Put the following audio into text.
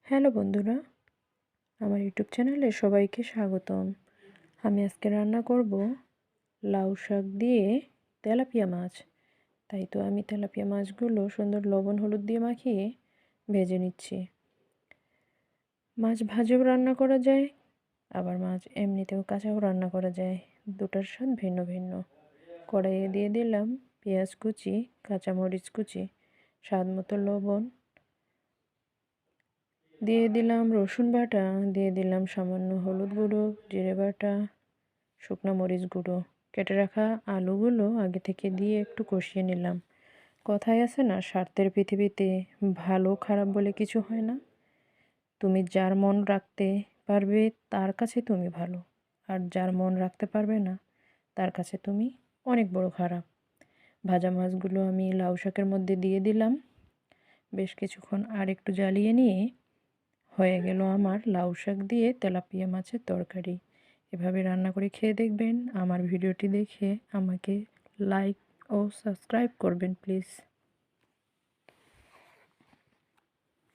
Hello বন্ধুরা, আমার YouTube চ্যানেলে সবাইকে স্বাগতম। আমি আজকে রান্না করব লাউ শাক দিয়ে তেলাপিয়া মাছ। তাই তো আমি তেলাপিয়া মাছগুলো সুন্দর লবণ হলুদ দিয়ে মাখিয়ে ভেজে নিচ্ছি। মাছ ভাজেও রান্না করা যায়, আবার মাছ এমনিতেও কাঁচাও রান্না করা যায়। দুটার স্বাদ ভিন্ন ভিন্ন। কড়াইয়ে দিয়ে দিলাম পেঁয়াজ কুচি, কাঁচামরিচ কুচি, স্বাদ মতো লবণ, দিয়ে দিলাম রসুন বাটা, দিয়ে দিলাম সামান্য হলুদ গুঁড়ো, জিরে বাটা, শুকনো মরিচ গুঁড়ো। কেটে রাখা আলুগুলো আগে থেকে দিয়ে একটু কষিয়ে নিলাম। কথায় আছে না, স্বার্থের পৃথিবীতে ভালো খারাপ বলে কিছু হয় না। তুমি যার মন রাখতে পারবে তার কাছে তুমি ভালো, আর যার মন রাখতে পারবে না তার কাছে তুমি অনেক বড় খারাপ। ভাজা মাছগুলো আমি লাউ শাকের মধ্যে দিয়ে দিলাম। বেশ কিছুক্ষণ আর একটু জ্বালিয়ে নিয়ে হয়ে গেল আমার লাউ শাক দিয়ে তেলাপিয়া মাছের তরকারি। এভাবে রান্না করে খেয়ে দেখবেন। আমার ভিডিওটি দেখে আমাকে লাইক ও সাবস্ক্রাইব করবেন প্লিজ।